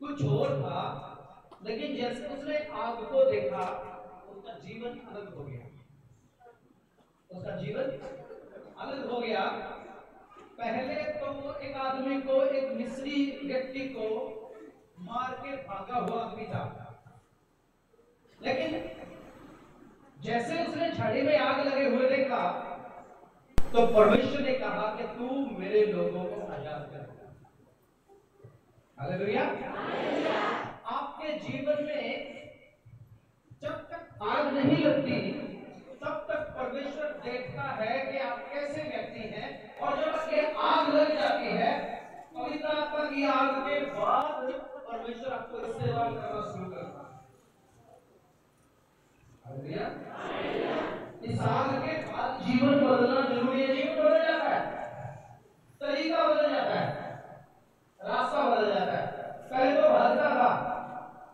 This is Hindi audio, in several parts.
कुछ और था, लेकिन जैसे उसने आग को देखा उसका जीवन अलग हो गया। उसका जीवन अलग हो गया। पहले तो वो एक आदमी को, एक मिस्री व्यक्ति को मार के भागा हुआ आदमी था, लेकिन जैसे उसने झाड़ी में आग लगे हुए देखा तो परमेश्वर ने कहा कि तू मेरे लोगों को आजाद कर। हालेलुया। आपके जीवन में जब तक आग नहीं लगती तब तक परमेश्वर देखता है कि आप कैसे व्यक्ति हैं, और जब ये आग लग जाती है पवित्र आत्मा की आग के बाद परमेश्वर आपको इस्तेमाल करना शुरू करता है। हालेलुया। इस आग के बाद जीवन बदलना जरूरी है। जीवन बदल जाता है, तरीका बदल जाता है, रास्ता बदल जाता है। पहले तो भागता था,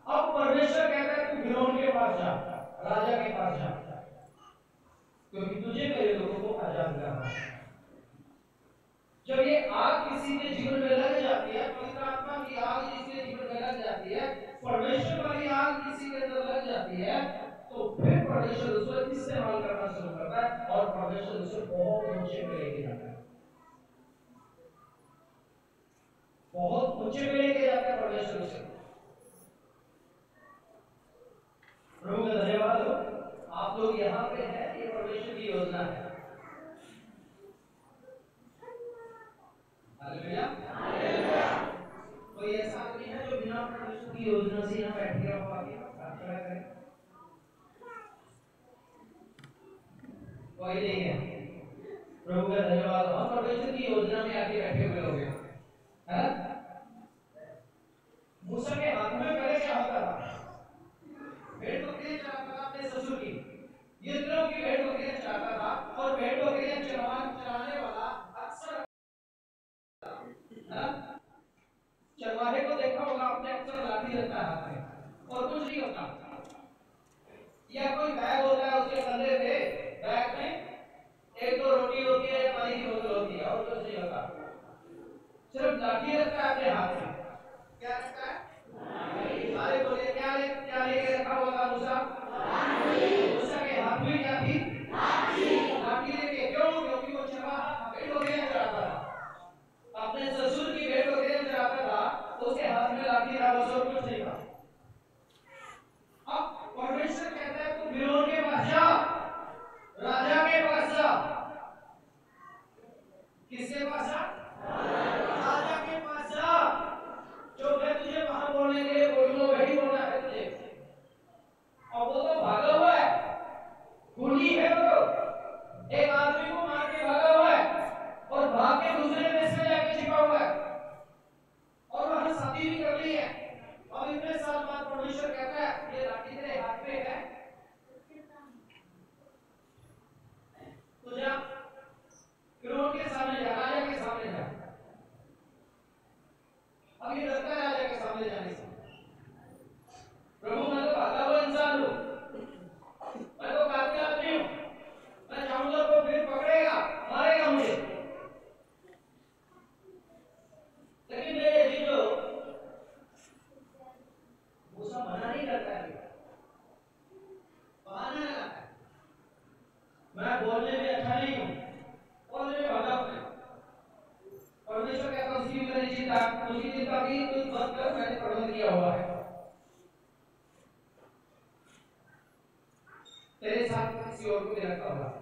अब परमेश्वर कहता है तू फिरौन के पास जा, राजा के पास जा, क्योंकि तुझे मेरे लोगों को आजाद करना है। जब ये आग किसी के जीवन में लग जाती है, पवित्र आत्मा की आग जिसके जीवन में लग जाती है, परमेश्वर वाली आग किसी के अंदर लग जाती है, तो फिर परमेश्वर उसको इस्तेमाल करना शुरू करता है और परमेश्वर उसे बहुत ऊंचे पे लेके जाता है। बहुत ऊंचे पे लेके जाता है परमेश्वर उसे। प्रभु का धन्यवाद हो, आप लोग यहाँ पे हैं, ये परमेश्वर की योजना है। हालेलुया। कोई ऐसा आदमी है जो बिना परमेश्वर की योजना से यहाँ बैठ गया हो? आगे हाथ खड़ा करें। कोई नहीं है। प्रभु का धन्यवाद हो, हम परमेश्वर की योजना में आके बैठे हुए लोग हैं। मूसा के हाथ में पहले क्या होता था? भेड़ बकरियां चराता था अपने ससुर की, यित्रो की भेड़ बकरियां चराता था, और भेड़ बकरियां चराने वाला अक्सर चरवाहे को देखा होगा आपने, अक्सर लाठी रहता है हाथ में और कुछ नहीं होता, या कोई बैग होता है उसके कंधे पे, बैग में एक दो रोटी होती है या पानी की बोतल होती है और कुछ नहीं होता, सिर्फ लाठी रखता है अपने हाथ में। क्या रखता है? अरे बोलिए, क्या लेके रखा हुआ था मूसा? मूसा के हाथ में क्या थी? लाठी लेके। क्यों? क्योंकि वो चरवाहा भेड़ बकरियां चराता था, अपने ससुर की भेड़ बकरियां चराता था, तो उसके हाथ में लाठी था, बस और कुछ नहीं था। अब परमेश्वर कहता है तू फिरौन के पास जा, राजा के पास जा। किसके पास जा? राजा के पास जा। जो मैं तुझे वहां बोलने के लिए बोलूंगा वही बोलना है तुझे। और वो तो भागा हुआ है, खूनी है वो तो, एक आदमी को मार के भागा हुआ है और भाग के दूसरे देश में जाके छिपा हुआ है और वहां शादी भी कर ली है। और इतने साल बाद परमेश्वर कहता है ये लाठी तेरे हाथ में है, तो जा फिरौन के सामने जा, राजा के सामने जा। अब ये डरता है राजा के सामने जाने से। प्रभु मैं तो भागा हुआ इंसान हूँ, मैं तो कातिल आदमी हूँ, मैं जाऊंगा तो फिर पकड़ेगा, मारेगा मुझे। लेकिन मेरे जीजो मूसा मना नहीं करता है, बहाना लगाता है, मैं बोलने में अच्छा नहीं हूँ, बोलने में भागा हूँ। परमेश्वर कहता है उसकी मेरी चिंता, उसकी चिंता की तू मत कर, मैंने प्रबंध किया हुआ है। तेरे साथ किसी और को भी रखा हुआ है,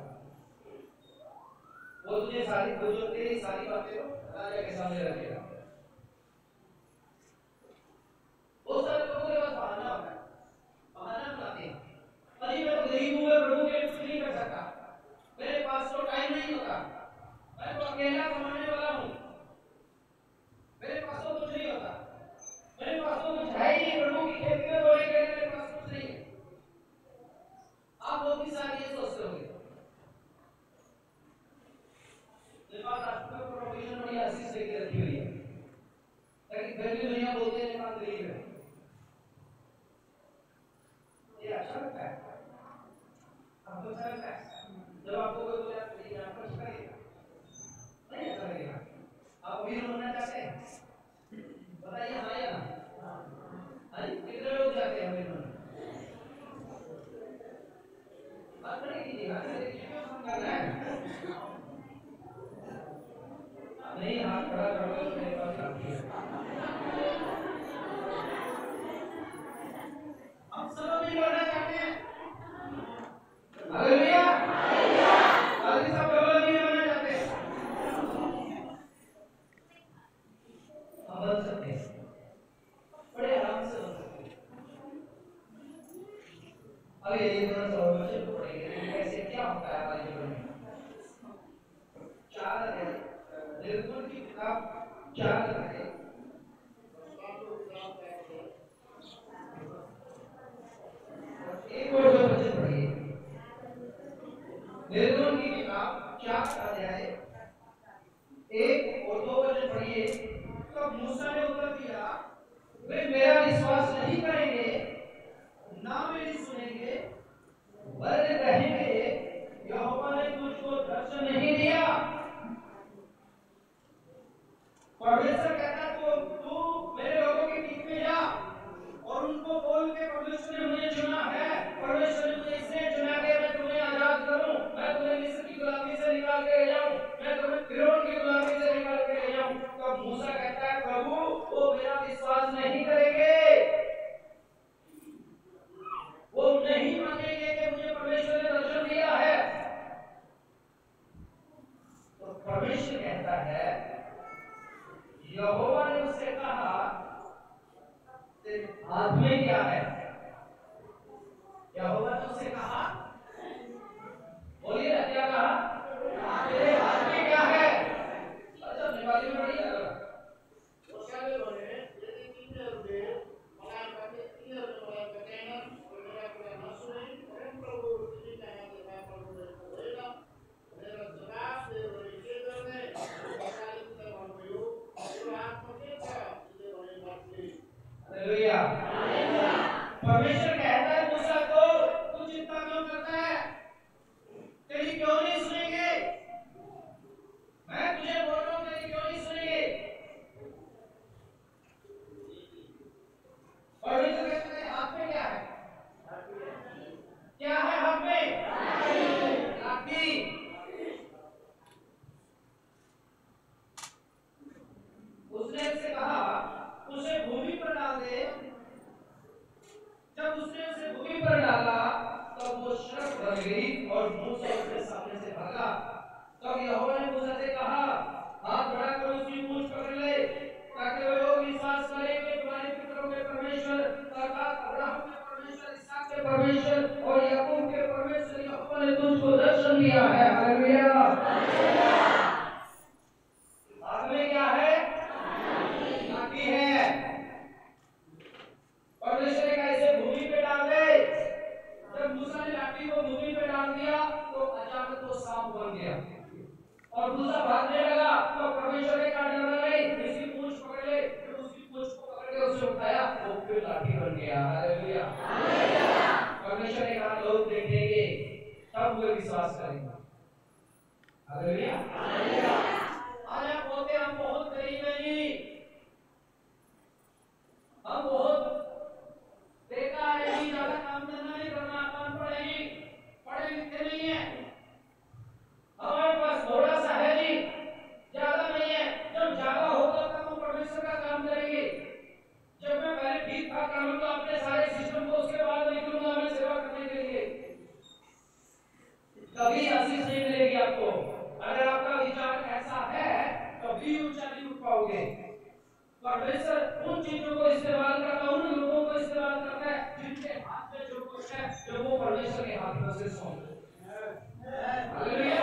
वो तुझे सारी, वो जो तेरी सारी बातें तो राजा के सामने रखेगा। बहुत सारे लोगों के पास बहाना होता है, बहाना बनाते हैं, अरे मैं तो गरीब हूँ, मैं प्रभु के लिए कुछ नहीं कर सकता, मेरे पास तो टाइम नहीं होता, मैं तो अकेला कमाने वाला हूँ, मेरे पास तो कुछ नहीं होता, मेरे पास तो कुछ है ही नहीं, प्रभु की खेती में बोले गए मेरे पास कुछ नहीं है। आप लोग भी सारे ये सोचते होंगे। मेरे पास राष्ट्र में प्रोविजन बड़ी आशीष लेके रखी हुई है, भी है, ये थोड़ा सा और वचन को पढ़ेंगे, लेकिन कैसे क्या होता है हमारे जीवन में। 4 अध्याय निर्गमन की किताब 4 अध्याय एक और 2 वचन पढ़िए। निर्गमन की किताब 4 अध्याय 1 और 2 वचन पढ़िए। तब मूसा ने उत्तर दिया, वे मेरा विश्वास नहीं करेंगे, ना मेरी सुनेंगे, वरन कहेंगे यहोवा ने तुझको दर्शन नहीं दिया। परमेश्वर कहता है तू मेरे लोगों के बीच में जा और उनको बोल के परमेश्वर ने मुझे चुना है, परमेश्वर ने मुझे इसलिए चुना कि मैं तुम्हें आजाद करूं, मैं तुम्हें मिस्र की गुलामी से निकाल के ले जाऊं, मैं तुम्हें फिरौन की गुलामी से निकाल के ले जाऊं। तब मूसा कहता है प्रभु वो मेरा विश्वास नहीं करेंगे, वो नहीं मानेंगे कि मुझे परमेश्वर ने दर्शन दिया है। तो परमेश्वर कहता है, यहोवा ने उससे कहा तेरे हाथ में क्या है। यहोवा ने उससे कहा, बोलिए ना क्या कहा, तेरे हाथ में क्या है। अच्छा नेपाली में पढ़िए ना। हालेलुया। परमेश्वर कहता है मूसा को, तू चिंता क्यों करता है, तेरी क्यों नहीं सुनेंगे, मैं तुझे बोल रहा हूं तेरी क्यों नहीं सुनेंगे। परमेश्वर कहता है हाथ में क्या है, क्या है हाथ में, लाठी। उसने उससे कहा उसे भूमि पर डाल दे। जब उसने उसे भूमि पर डाला तब वो शर्त बन गई और मूसा उसके सामने से भागा। तब यहोवा ने मूसा से कहा, हाथ बढ़ाकर उसकी पूंछ पकड़ ले, ताकि वे लोग विश्वास करें कि तुम्हारे पितरों के परमेश्वर अर्थात अब्राहम के परमेश्वर, इसहाक के परमेश्वर और याकूब के परमेश्वर यहोवा ने तुझको दर्शन दिया है। हालेलुया। हाथ में क्या है, लाठी है। परमेश्वर ने कहा इसे भूमि पे डाल दे। जब मूसा ने लाठी को भूमि पे डाल दिया तो अचानक वो सांप बन गया और मूसा भागने लगा। तो परमेश्वर ने कहा डरना नहीं, इसकी पूंछ पकड़ ले। जब उसकी पूंछ को पकड़ के उसे उठाया वो फिर लाठी बन गया। हालेलुया। परमेश्वर ने कहा लोग देखेंगे तब वे विश्वास करेंगे। हालेलुया। आज आप बोलते हम बहुत गरीब हैं जी, हम बहुत बेकार है जी, ज्यादा काम धंधा नहीं करना, काम पढ़े जी, पढ़े लिखे नहीं है, हमारे पास थोड़ा सा है जी, ज्यादा नहीं है। जब ज्यादा होगा तब हम परमेश्वर का काम करेंगे। जब मैं पहले ठीक ठाक कर लूंगा अपने सारे सिस्टम को, उसके बाद निकलूंगा मैं सेवा करने के लिए। कभी आशीष नहीं मिलेगी आपको। अगर आपका विचार ऐसा है कभी ऊंचा नहीं उठ पाओगे। परमेश्वर उन चीजों को इस्तेमाल करता है, उन लोगों को इस्तेमाल करता है जिनके हाथ में जो कुछ है, जो वो परमेश्वर के हाथ में से सौंप दे। हालेलुया।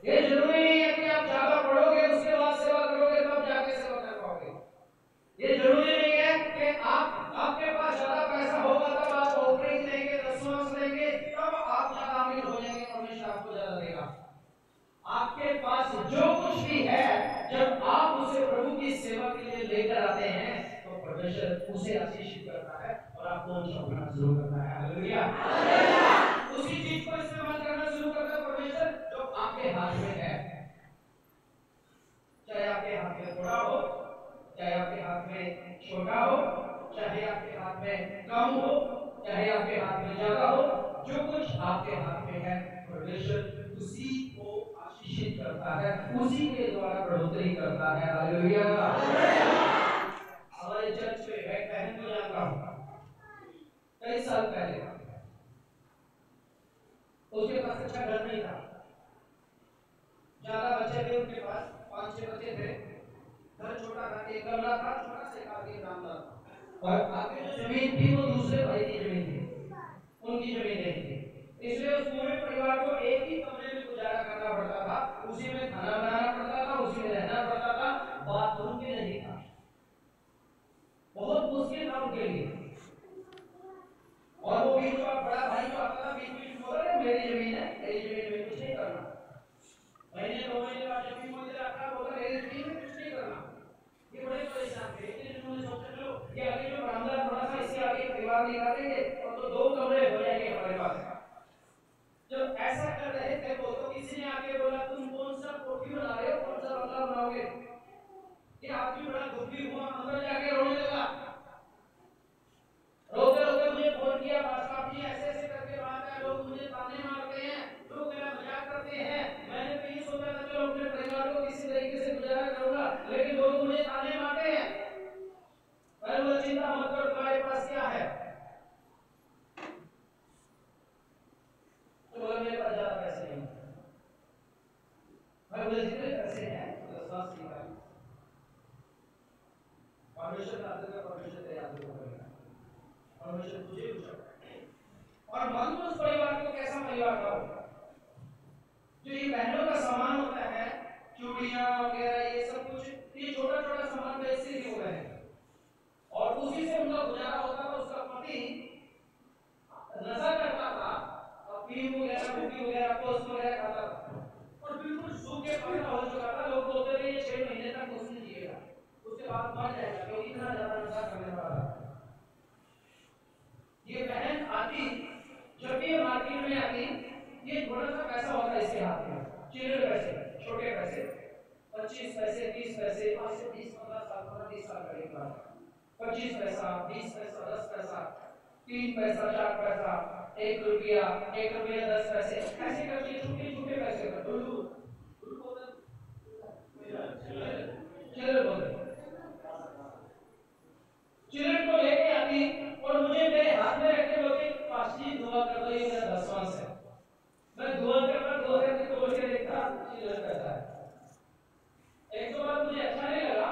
ये जरूरी नहीं है कि आप ज्यादा पढ़ोगे उसके बाद सेवा करोगे तब जाके सेवा कर पाओगे। ये जरूरी नहीं है कि आपके पास ज्यादा पैसा होगा तब आप ऑफरिंग देंगे, दशमांश देंगे, तब आप ज्यादा अमीर हो जाएंगे, परमेश्वर आपको ज्यादा देगा। आपके पास जो कुछ भी है, जब आप उसे प्रभु की सेवा के लिए लेकर आते हैं तो परमेश्वर उसे आशीषित करता है और आपको उठाना शुरू करता है। हालेलुया। उसी चीज को इस्तेमाल करना शुरू करता है परमेश्वर जो आपके हाथ में है। चाहे आपके हाथ में थोड़ा हो, चाहे आपके हाथ में छोटा हो, चाहे आपके हाथ में कम हो, चाहे आपके हाथ में ज्यादा हो, जो कुछ आपके हाथ में है परमेश्वर उसी को आशीषित करता है, उसी के द्वारा बढ़ोतरी करता है। हालेलुया। हमारे चर्च में एक बहन को जानता हूं, कई साल पहले उसके पास अच्छा घर नहीं था, ज्यादा बच्चे थे उनके पास, 5-6 बच्चे थे, घर छोटा था, एक कमरा था छोटा सा, एक आगे बरामदा था और आगे जो जमीन थी वो दूसरे भाई की जमीन थी। उनकी जमीन नहीं थी, इसलिए उस पूरे परिवार को एक ही कमरे में गुजारा करना पड़ता था, उसी में खाना बनाना पड़ता था, उसी में रहना पड़ता था, बाथरूम भी नहीं था, बहुत मुश्किल था उनके लिए। और वो भी उसका बड़ा भाई जो आता था बीच बीच में बोला मेरी जमीन है, मेरी जमीन में कुछ नहीं करना, महीने 2 महीने बाद जब भी मुझे आता बोला मेरी जमीन में कुछ नहीं करना। ये बड़े परेशान थे, इसलिए उन्होंने सोचा चलो ये आगे जो बरामदा थोड़ा सा इससे आगे परिवार निकाल देंगे और तो 2 कमरे हो जाएंगे हमारे पास। जब ऐसा कर रहे थे वो तो किसी ने आके बोला तुम कौन सा कोठी बना रहे हो, कौन सा बंगला बनाओगे? ये आदमी बड़ा दुखी हुआ, अंदर जाके रोने लगा, रोते रोते मुझे फोन किया, साहब जी ऐसे ऐसे करके बात है, लोग मुझे ताने मारते हैं, लोग मेरा मजाक करते हैं, मैंने तो ये सोचा था चलो अपने परिवार को किसी तरीके से गुजारा करूंगा, लेकिन लोग मुझे ताने मारते हैं। मैंने बोला चिंता मत कर, तुम्हारे पास क्या है? तो बोला मेरे पास ज्यादा पैसे नहीं। मैं बोला जितने पैसे हैं दस निकाल, परमेश्वर का आदर का परमेश्वर तेरे आदर को करेगा, परमेश्वर तुझे कुछ। और मालूम उस परिवार को कैसा परिवार था जो ये बहनों का सामान होता है, चूड़ियां वगैरह ये सब कुछ, ये छोटा छोटा सामान बेचते ही हो रहे हैं और उसी से उनका गुजारा होता था। उसका पति नशा करता था, अफीम वगैरह गुटखी वगैरह पोस्ट वगैरह खाता था और बिल्कुल सूखे पड़ा हो चुका था। लोग बोलते थे ये 6 महीने तक कुछ नहीं जिएगा, उसके बाद मर जाएगा क्योंकि इतना ज्यादा नशा करने वाला था। ये बहन आती, जब भी मार्केट में आती, ये थोड़ा सा पैसा होता इसके हाथ में, चिल्लर पैसे, छोटे पैसे, 25 पैसे 30 पैसे, आज से 20 15 साल 30 साल पहले की बात, 25 पैसा 20 पैसा 10 पैसा 3 पैसा 4 पैसा 1 रुपया 1 रुपया 10 पैसे, ऐसे करके छोटे छोटे पैसे का चिल्लर बोलते, चिल्लर को लेके आती और मुझे मेरे हाथ में रख के बोलती पास्टर दुआ कर दो, ये मेरा दसवांश है। मैं दुआ करके तोड़ के देखता, चिल्लर पैसा है। एक दो बार मुझे अच्छा नहीं लगा,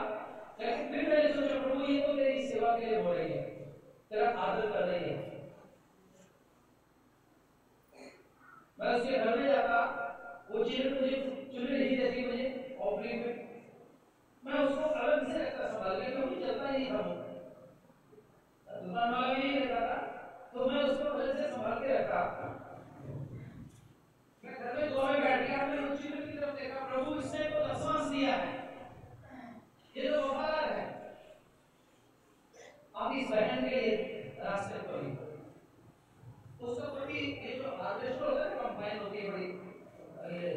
लेकिन फिर मैंने सोचा प्रभु ये तो तेरी सेवा के लिए हो रही है, तेरा आदर कर रही है। मैं उसके घर में जाता, वो चिल्लर मुझे चिल्लर नहीं देती मुझे ऑफरिंग में, मैं उसको अलग से रखता संभाल के, क्योंकि चलता ही था वो, दुकान वाला भी नहीं रहता था, तो मैं उसको अलग से संभाल के रखा। मैं घर में दुआ में बैठ गया, मैंने उस चिल्लर की तरफ देखा, प्रभु इसने तो दसवांश दिया है, ये तो वफादार है, आप इस बहन के लिए रास्ते खोलिए। उसका प्रति ये जो हार्वेस्टर होता है, कंबाइन होती है बड़ी, ये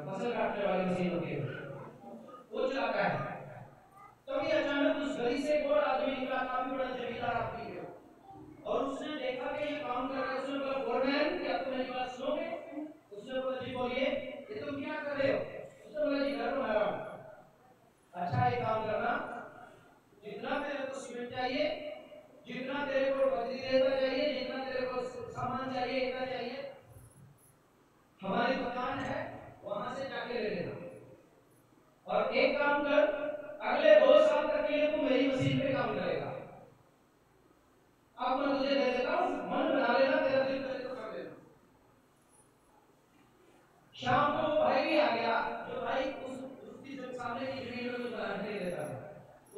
फसल काटने वाली मशीन होती है, वो चलाता है। तभी अचानक उस गली से एक और आदमी निकला, काफी बड़ा जमींदार आदमी है, और उसने देखा कि ये काम कर रहा है। उसने बोला फोरमैन क्या तुम मेरी बात सुनोगे? उसने बोला जी बोलिए, ये तुम क्या कर रहे हो? उसने बोला जी घर बना रहा हूं। अच्छा एक काम करना, जितना तेरे को सीमेंट चाहिए, जितना तेरे को बजरी रेता चाहिए, जितना तेरे को सामान चाहिए, इतना चाहिए, हमारी दुकान है वहां से जाके ले लेना। और एक काम कर, अगले 2 साल तक के लिए तू मेरी मशीन पे काम करेगा। अब मैं तुझे दे देता हूं, मन बना लेना, तेरा दिल करे तो कर देना। शाम को वो भाई भी आ गया, जो भाई उसकी सामने की जमीन में कुछ बनाने नहीं देता था।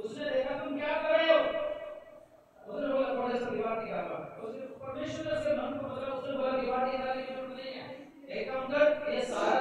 उसने देखा तुम क्या कर रहे हो? उसने बोला थोड़ा सा दीवार निकालना। उसने परमेश्वर से मन को बदला, उसने बोला दीवार निकालने की जरूरत नहीं है, एक काम कर, ये सारा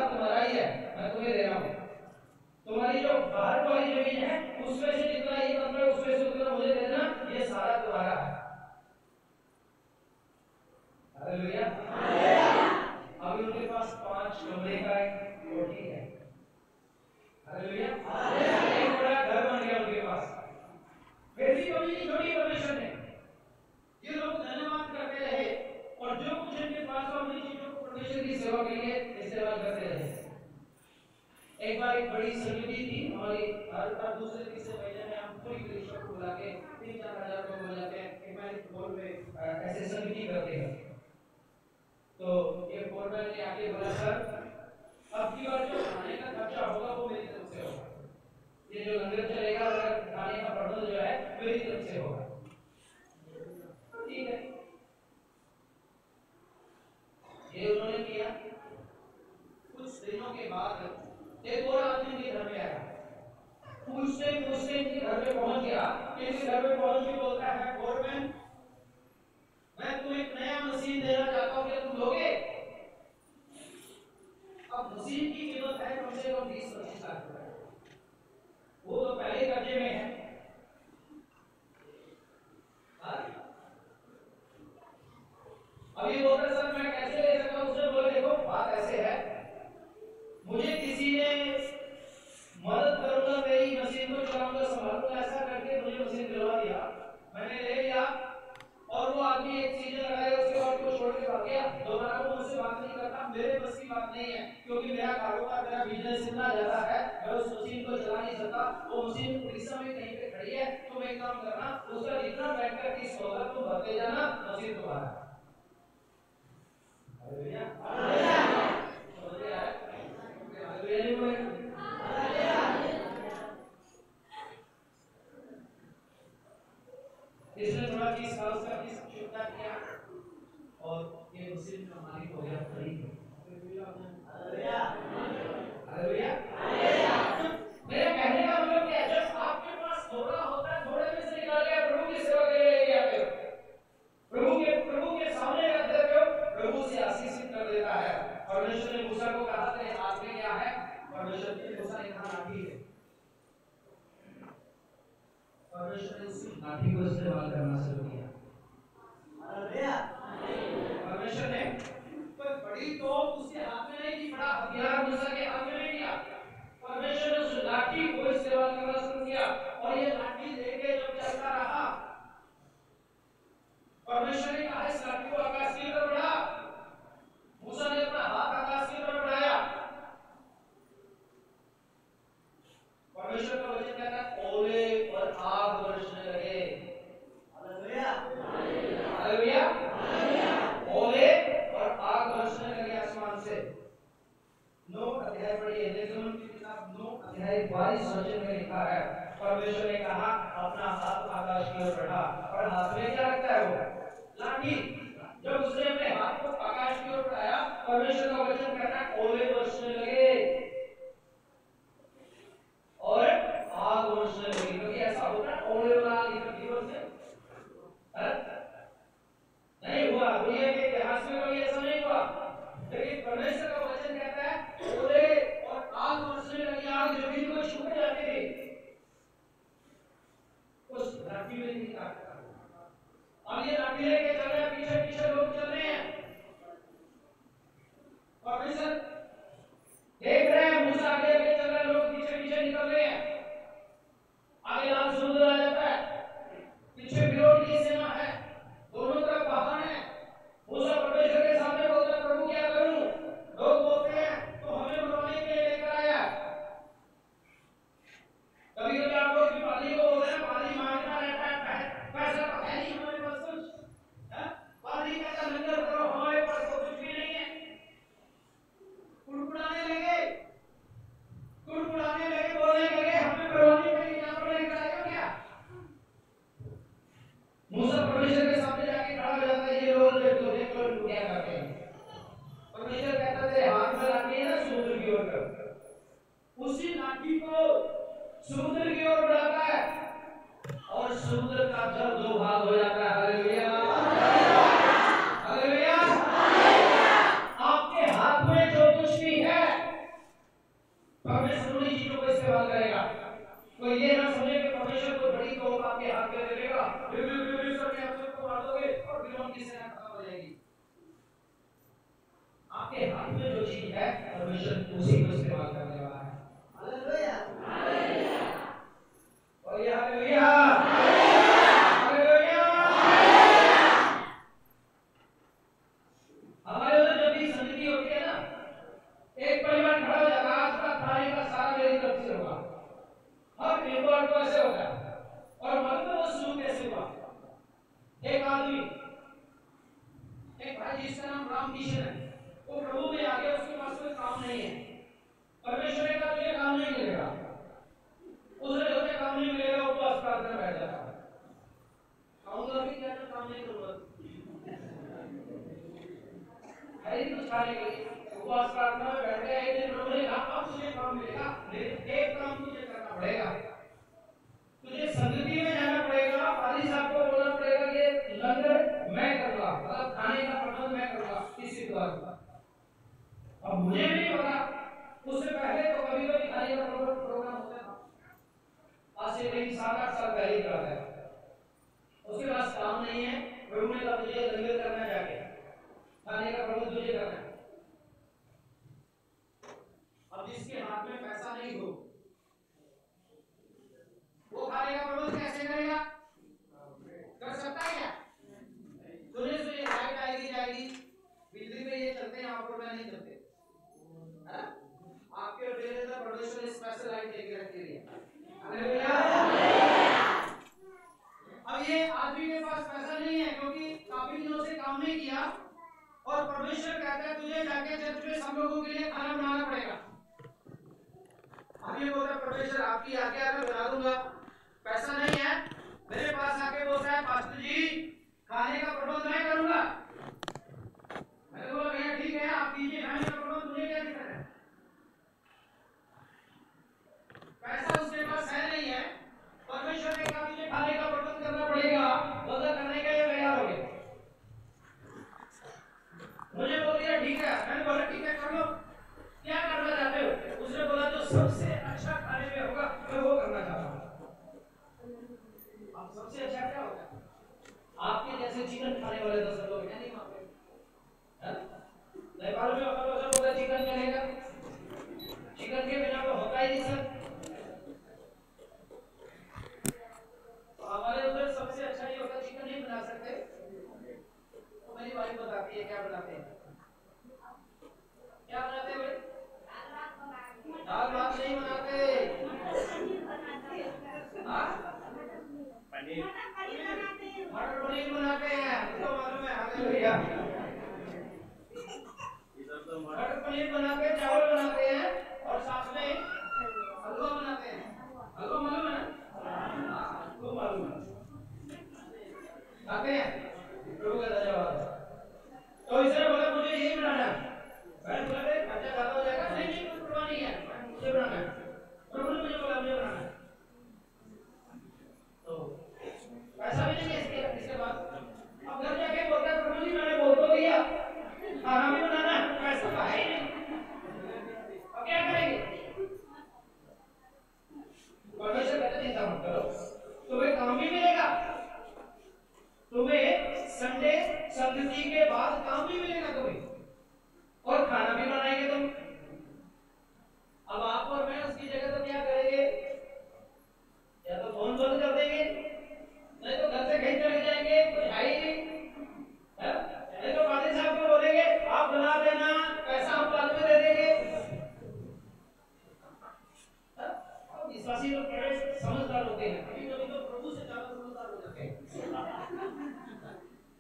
मैंने ले लिया और वो आदमी एक सीजन लगाया, उसके बाद वो छोड़ के भाग गया, दोबारा वो मुझसे बात नहीं करता, मेरे बस की बात नहीं है, क्योंकि मेरा कारोबार, मेरा बिजनेस इतना ज्यादा है, मैं उस मशीन को चला नहीं सकता। वो मशीन उड़ीसा में कहीं पे खड़ी है, तुम एक काम करना, उसका जितना बैंकर फीस होगा तुम भरते जाना, मशीन तुम्हारा। हालेलुया, हालेलुया, समझ में आया? हालेलुया नहीं बोले? इसने थोड़ा फीस का, उसका फीस चुकता किया और ये मशीन का मालिक हो गया खरीद। हालेलुया, हालेलुया, मेरे कहने का मतलब क्या है? जब आपके पास थोड़ा होता है, थोड़े में से निकाल के प्रभु की सेवा के लिए लेके आते हो, प्रभु के सामने रख देते हो, प्रभु से आशीषित कर देता है। परमेश्वर ने मूसा को कहा तेरे हाथ में क्या है? परमेश्वर ने मूसा ने कहा लाठी है। परमेश्वर ने उसी लाठी को इस्तेमाल करना शुरू किया। हालेलुया, परमेश्वर ने कोई बड़ी तोप उसके हाथ में नहीं दी, बड़ा हथियार मूसा के हाथ में नहीं दिया। परमेश्वर ने उस लाठी को इस्तेमाल करना शुरू किया और ये लाठी लेके जब चलता रहा, परमेश्वर ने कहा इस लाठी को आकाश की तरफ बढ़ा। मूसा ने अपना हाथ आकाश की तरफ बढ़ाया। परमेश्वर का वचन कहता है ओले और आग बरसने लगे। हालेलुया, हालेलुया, ओले और आग बरसने लगे आसमान से। 9 अध्याय पढ़िए, निर्गमन की किताब 9 अध्याय 22 वचन में लिखा है, परमेश्वर ने कहा अपना हाथ आकाश की ओर बढ़ा, और हाथ में क्या रखता है? वो लाठी। जब उसने अपने हाथ को आकाश की ओर बढ़ाया, परमेश्वर का वचन कहता है ओले बरसने लगे और आग बरसने लगी। क्योंकि ऐसा होता है ओले और आग इकट्ठी बरसे? नहीं हुआ, दुनिया के इतिहास में कभी ऐसा नहीं हुआ। लेकिन परमेश्वर का वचन कहता है ओले और आग बरसने लगी, आग जमीन को छू के जाती थी, उस लाठी में नहीं ताकत। अब ये लाठी लेके चल रहे हैं, पीछे पीछे लोग चल रहे हैं। परमेश्वर देख रहे हैं, मूसा आगे आगे चल रहा है, लोग पीछे पीछे निकल रहे हैं। आगे लाल समुद्र आ जाता है, पीछे फिरौन की सेना है, दोनों तरफ पहाड़ है। मूसा परमेश्वर के सामने बोलता है प्रभु क्या करूं? लोग बोलते हैं तो हमें मरवाने के लिए लेकर आया। कभी कभी आप लोग भी पादरी को बोलते हैं, पादरी मांगता रहता है, पैसा तो है नहीं हमारे पास कुछ, पादरी कहता लंगर करो, हमारे पास तो कुछ भी नहीं है। कुड़कुड़ाने लगे, कुड़कुड़ाने लगे, बोलने लगे हमें मरवाने के लिए यहाँ पर लेकर आए हो क्या? मूसा परमेश्वर के सामने जाके खड़ा हो जाता है, ये लोग देख लो इनको क्या करते हैं। परमेश्वर कहता है तेरे हाथ में लाठी है ना, समुद्र की ओर कर। उसी लाठी को समुद्र की ओर बढ़ाता है और समुद्र का जल 2 भाग हो जाता है। हालेलुया, हालेलुया, आपके हाथ में जो कुछ भी है, परमेश्वर उन्हीं चीजों को इस्तेमाल करेगा। कोई ये ना समझे कि परमेश्वर कोई बड़ी तोप आपके हाथ में दे देगा, करके आप सबको मार दोगे और फिर उनकी सेना खत्म हो जाएगी। आपके हाथ में जो चीज है, परमेश्वर उसी को इस्तेमाल करने वाला है। हालेलुया, हालेलुया, और हालेलुया, हालेलुया। हमारे उधर जब भी संगति होती है ना, एक परिवार खड़ा हो जाता है, आज का खाने का सारा मेरी तरफ से होगा। हर एक बार तो ऐसे होता है। और मालूम है वो शुरू कैसे हुआ? एक आदमी, एक भाई जिसका नाम रामकिशन है, वो प्रभु में आ गया, उसके पास कोई काम नहीं है। परमेश्वर ने कहा तुझे काम नहीं मिलेगा। उसने सोचा काम नहीं मिलेगा, उपवास प्रार्थना बैठ जाता है। कहूंगा भी क्या जो काम नहीं करूंगा, है ही कुछ खाने के लिए। उपवास प्रार्थना में बैठ गया। एक दिन प्रभु ने कहा अब तुझे काम मिलेगा, लेकिन एक काम तुझे करना पड़ेगा, तुझे संगति में जाना पड़ेगा, पादी साहब को बोलना पड़ेगा कि लंगर मैं करूंगा, मतलब खाने का प्रबंध मैं करूंगा इसी द्वारा। अब मुझे भी नहीं पता, उससे पहले तो कभी कभी खाने का प्रोग्राम होता था, आज से कई 7-8 साल पहले की बात है। उसके पास काम नहीं है, प्रभु ने कहा तुझे लंगर करना, जाके खाने का प्रबंध तुझे करना है। अब जिसके हाथ में पैसा नहीं हो, वो खाने का प्रबंध कैसे करेगा? आदमी के पास पैसा नहीं है क्योंकि काफी दिनों से काम नहीं किया और परमेश्वर कहता है तुझे जाके चर्च में सब लोगों के लिए खाना बनाना पड़ेगा। आदमी बोलता है परमेश्वर आपकी आज्ञा मैं बना दूंगा, पैसा नहीं है, मेरे पास आके बोलता है पास्टर जी खाने का प्रबंध मैं करूंगा। मैंने बोला भैया ठीक है आप कीजिए खाने का प्रबंध, मुझे क्या दिक्कत है। पैसा उसके पास है नहीं है, परमेश्वर ने कहा तुझे खाने का प्रबंध करना पड़ेगा, बोला करने के लिए तैयार हो गए। मुझे बोल दिया ठीक है, मैंने बोला ठीक है कर लो, क्या करना चाहते हो। उसने बोला जो सबसे अच्छा खाने में होगा मैं वो करना चाहता हूँ। अब सबसे अच्छा क्या होगा, आपके जैसे चिकन खाने वाले 10 लोग हैं नहीं वहां पे, नेपाल में अगर वैसा बोला चिकन चलेगा, चिकन के बिना तो होता ही नहीं सर। तो हमारे उधर सबसे अच्छा ये होता चिकन नहीं बना सकते, तो मेरी वाइफ बताती है क्या बनाते हैं, क्या बनाते हैं भाई, दाल भात नहीं बनाते, पनीर मटर पनीर बनाते हैं, तो मालूम है हालेलुया। मटर पनीर बनाते हैं, चावल बनाते हैं और साथ में हलवा बनाते हैं। हलवा मालूम है ना, तो मालूम है खाते हैं, प्रभु का धन्यवाद। तो इसने बोला मुझे यही बनाना है, मैं बोला खर्चा ज्यादा हो जाएगा, नहीं नहीं कोई परवाह नहीं है, मुझे बनाना है। प्रभु ने मुझे बोला मुझे बनाना है, तो पैसा भी नहीं है इसके बाद। अब घर जाके बोलता है प्रभु जी मैंने बोल तो दिया खाना भी बनाना है, पैसा तो है ही नहीं, अब क्या करेंगे। परमेश्वर कहते चिंता मत करो, तुम्हें काम भी मिलेगा, तुम्हें संडे संगति के बाद काम भी मिलेगा तुम्हें, और खाना भी बनाएंगे तुम। अब आप और मैं उसकी जगह तो क्या करेंगे, या तो फोन बंद कर देंगे, नहीं तो घर से कहीं चले जाएंगे, कुछ है ही नहीं, नहीं तो पादी साहब को बोलेंगे आप बना देना, पैसा हम बाद में दे देंगे। विश्वासी लोग बड़े समझदार होते हैं, कभी कभी तो प्रभु से ज्यादा समझदार हो जाते हैं,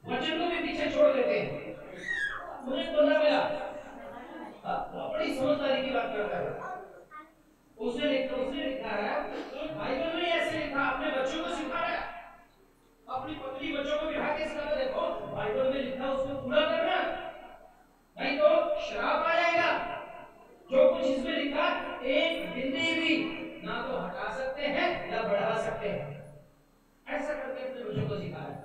वचन को भी पीछे छोड़ देते हैं। मुझे बंदा मिला बड़ी समझदारी की बात करता है, उसने लिखा है बाइबल में ऐसे लिखा, अपने बच्चों को सिखा रहा है, अपनी पत्नी बच्चों को बिठा के सिखाता, देखो बाइबल में लिखा उसको पूरा करना, नहीं तो श्राप आ जाएगा। जो कुछ इसमें लिखा एक बिंदी भी ना तो हटा सकते हैं या बढ़ा सकते हैं, ऐसा करके अपने बच्चों को सिखाया।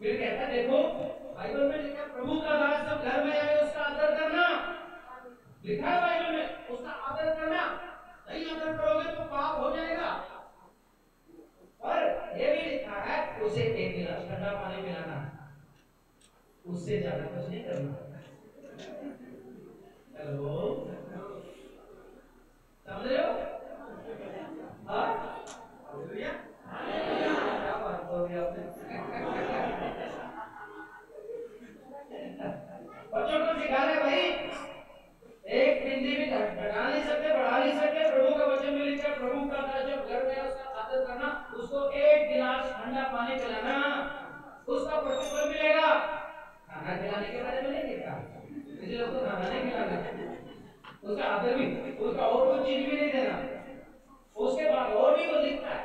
फिर कहता देखो बाइबल में लिखा प्रभु का दास जब घर में आए उसका आदर करना, लिखा है बाइबल में उसका आदर करना, नहीं आदर करोगे तो पाप हो जाएगा। और ये भी लिखा है उसे एक गिलास ठंडा पानी पिलाना, उससे ज्यादा कुछ नहीं करना। हेलो समझ रहे हो, हाँ हालेलुया, क्या बात होगी आपने। बच्चों को सिखा रहे भाई, एक बिंदी भी घटा नहीं सकते, बढ़ा नहीं सकते। प्रभु का वचन में लिखा प्रभु का दास जब घर में उसका आदर करना, उसको एक गिलास ठंडा पानी पिलाना, उसका प्रतिफल मिलेगा। खाना खिलाने के बारे में नहीं लिखा, किसी लोग को खाना नहीं खिलाना, उसका आदर भी, उसका और कुछ चीज भी नहीं देना। उसके बाद और भी वो लिखता है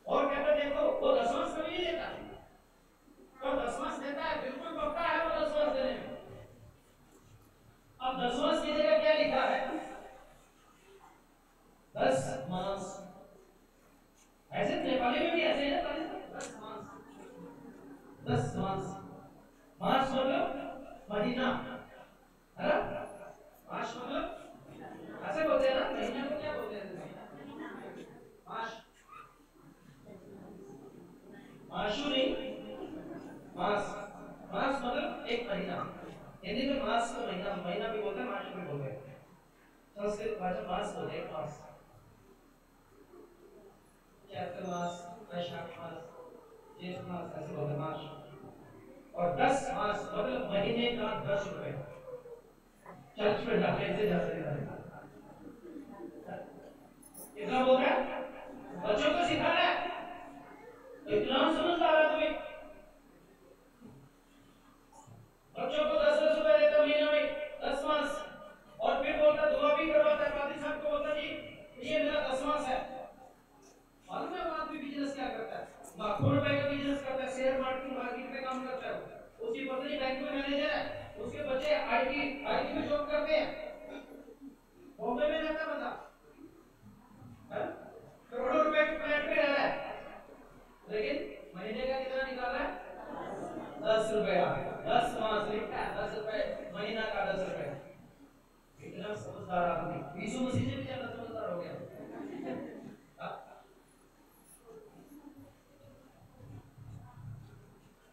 और कहता देखो वो दशमांश कभी नहीं देता, तो दशमांश देता है, बिल्कुल पक्का है वो दशमांश देने में। अब दशमांश की जगह क्या लिखा है, 10 मास, ऐसे नेपाली में भी ऐसे है ना, 10 मास, 10 मास, मास मतलब महीना है ना, मास मतलब ऐसे बोलते हैं ना, महीना को क्या बोलते हैं, मास, मासू नहीं, मास, मास मतलब एक महीना, हिंदी में मास को महीना, महीना भी बोलते हैं, मास भी बोलते हैं, संस्कृत भाषा मास बोलते हैं, मास, चैत्र मास, वैशाख मास, ज्येष्ठ मास, ऐसे बोलते हैं मास। और 10 मास मतलब महीने का 10 रुपए, चर्च में डाले से जा सकता है, कितना बोल रहा है, बच्चों को सिखा रहा है, इतना लाखों रुपए का बिजनेस करता है, शेयर मार्केट में काम करता है, उसकी पत्नी बैंक में मैनेजर है, उसके बच्चे आईटी में जॉब करते हैं, बॉम्बे में रहता बंदा, करोड़ों रुपए के फ्लैट में रह रहा है, लेकिन महीने का कितना निकाल रहा है? 10 रुपया। 10 मास लिखा है, 10 रुपए महीना का, 10 रुपए। इतना समझदार आदमी, यीशु मसीह से भी ज्यादा समझदार हो गया।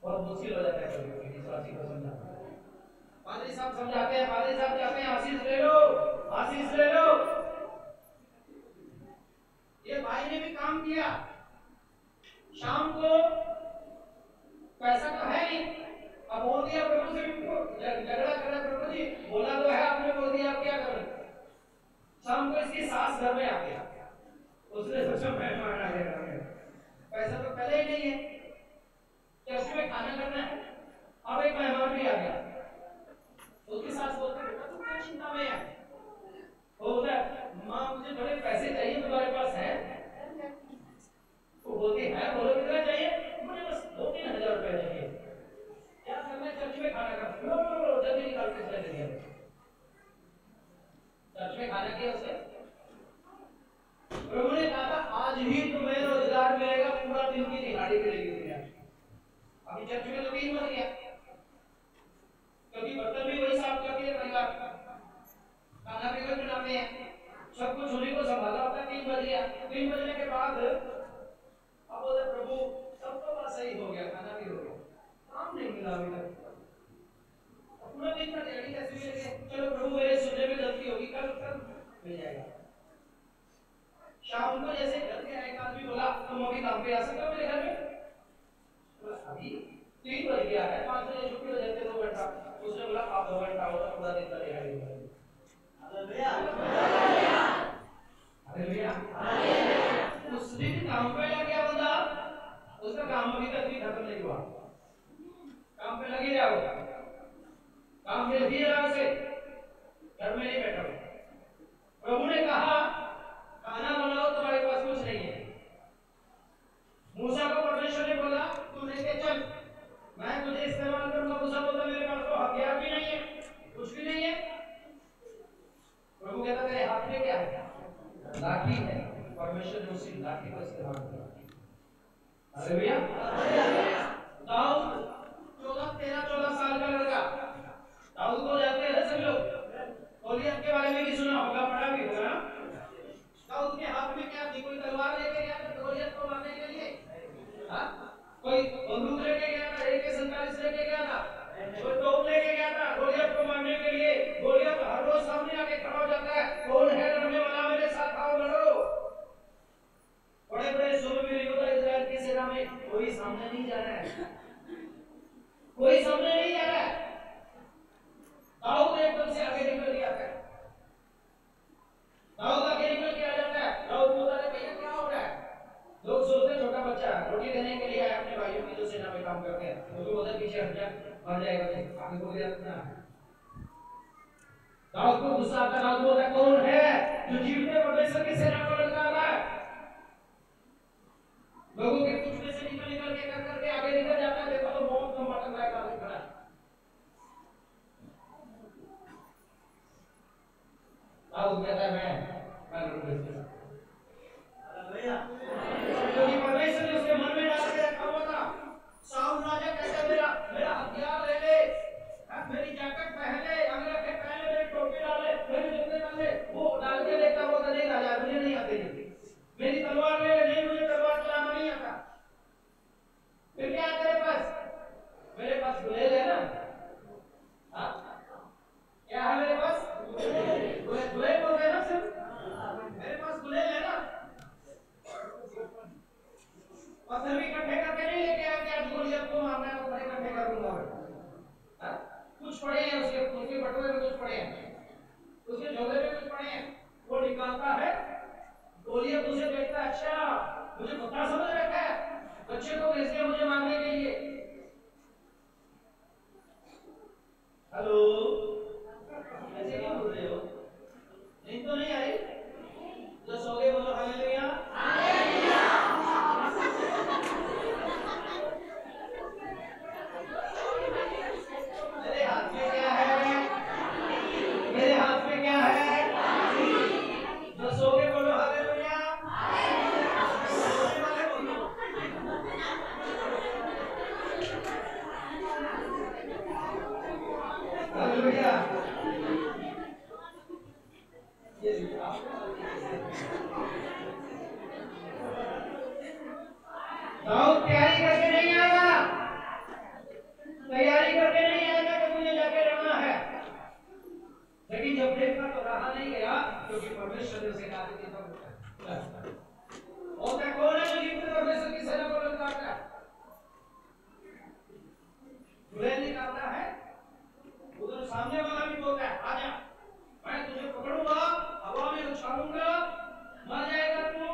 बहुत मुश्किल हो जाता है कभी विश्वासी को समझाना। पादरी साहब समझाते हैं, पादरी साहब कहते हैं आशीष ले लो, आशीष ले लो। ये भाई ने भी काम किया, शाम को पैसा तो है नहीं, अब बोल दिया प्रभु से, झगड़ा करा, प्रभु जी बोला तो है, आपने बोल दिया, आप क्या करें? शाम को इसकी सास घर में आ गया, उसने सोचा मैं मारना है, पैसा तो पहले ही नहीं है, चर्च में खाना करना है, अब एक मेहमान भी आ गया, उसके साथ बोलते हैं बेटा तू क्या चिंता में है? वो बोलता है माँ मुझे बड़े पैसे चाहिए, तुम्हारे पास है? वो बोलती है बोलो कितना चाहिए? मुझे बस 2-3 हजार रुपए चाहिए। क्या करना है? चर्च में खाना करना। लो जल्दी निकाल के दे दिया, चर्च में खाना किया उसने। प्रभु ने कहा आज ही तुम्हें रोजगार मिलेगा, पूरा दिन की दिहाड़ी मिलेगी तुम्हें। अभी चर्च में तो 3 बज गया, क्योंकि बर्तन भी वही साफ करती है परिवार, खाना भी वही बनाते हैं, सब कुछ उन्हीं को संभाला होता है। 3 बज गया, 3 बजने के बाद अब बोले प्रभु सब तो बात सही हो गया, खाना भी हो गया, काम नहीं मिला अभी तक, पूरा दिन का दिहाड़ी कैसे मिलेगा? चलो प्रभु मेरे सुनने में गलती होगी, कल मिल जाएगा। शाम को जैसे घर के एक आदमी बोला तुम अभी काम पे आ सकते हो मेरे घर में? अभी 3 बज गया है, 5 बजे छुट्टी हो जाती है 2 घंटा। उसने बोला आप 2 घंटा हो तो पूरा दिन का दिहाड़ी मिलेगा। हालेलुया। उस दिन काम पे लग गया बंदा, उसका काम अभी तक भी खत्म नहीं हुआ, काम पे लगे रहा होगा, काम मिल भी रहा उसे, घर में नहीं बैठा हुआ। प्रभु ने कहा खाना बनाओ, तुम्हारे पास कुछ नहीं है। मूसा को परमेश्वर ने बोला तू लेके चल, मैं तुझे इस्तेमाल करूंगा। मूसा बोलता मेरे पास तो हथियार भी नहीं है, कुछ भी नहीं है। प्रभु कहता तेरे हाथ में क्या है? लाठी है। परमेश्वर ने उसी लाठी का इस्तेमाल किया। हालेलुया। दाऊद 13-14 साल का लड़का, दाऊद को जानते हैं सब लोग, गोलियत के बारे में भी सुना होगा, पढ़ा भी होगा। दाऊद के हाथ में क्या थी? कोई तलवार लेके गया था गोलियत को मारने के लिए? हाँ? कोई बंदूक लेके गया था, AK-47 लेके गया था, कोई तोप लेके गया था गोलियत को मारने के लिए? गोलियत हर रोज सामने आके खड़ा हो जाता है, कौन है लड़ने वाला, मेरे साथ आओ लड़ो। बड़े बड़े सूरवीर योद्धा इस्राएल की सेना में कोई सामने नहीं जा रहा है, कोई सामने नहीं जा रहा है। दाऊद एकदम से आगे निकल गया था, दाऊद आगे निकल के आ जाता है। दाऊद बोलता है भैया क्या हो रहा है? लोग सोचते छोटा बच्चा रोटी देने के लिए आया अपने भाइयों की जो सेना में काम करते हैं, तो वो उधर पीछे हट जा, मर जाएगा, आगे बोल दिया ना। दाऊद को गुस्सा आता है, दाऊद बोलता है कौन है जो जीवते परमेश्वर की सेना को ललकार रहा है? लोगों के कुछ में से निकल के कर करके आगे निकल जाता है, देखो तो बहुत लंबा टकरा का आदमी खड़ा है। दाऊद कहता है मैं लड़ूंगा इसके साथ। हालेलुया। क्योंकि परमेश्वर ने उसके मन में डाल के रखा हुआ था। शाऊल राजा कहता है मेरा हथियार ले ले, मेरी जैकेट पहन ले, अंगरखे पहन ले, मेरी टोपी डाल ले, मेरे जूते डाल ले। वो डाल के देखता वो नहीं राजा मुझे नहीं आते, मेरी तलवार ले ले, नहीं मुझे तलवार चलाना नहीं आता। फिर क्या है तेरे पास? मेरे पास गुलेल है ना। हाँ क्या है मेरे पास? गुलेल बोलते हैं ना सिर्फ, मेरे पास गुलेल है ना। पत्थर भी इकट्ठे करके नहीं लेके आया कि आज गोलियत को मारना है, पत्थर इकट्ठे कर दूंगा। कुछ पड़े हैं उसके बटुए में, कुछ पड़े हैं उसके झोले में, कुछ पड़े हैं। वो निकालता है, गोलियत उसे देखता है, अच्छा मुझे पता समझ रखा है, बच्चे को भेज दिया मुझे मारने के लिए। हेलो ऐसे क्यों बोल रहे हो? नींद तो नहीं आई? जो सो गए बोलो हालेलुया। दाऊद तैयारी करके नहीं आया, तैयारी करके नहीं आया कि मुझे जाके रहना है, लेकिन जब देखा तो रहा नहीं गया, क्योंकि परमेश्वर ने उसे कहा कि होता कौन है जो जीवित परमेश्वर की सेना को ललकारता है? चुड़ैल निकालता है, उधर सामने वाला भी बोलता है आजा, मैं तुझे पकड़ूंगा, हवा में उछालूंगा, मर जाएगा तू,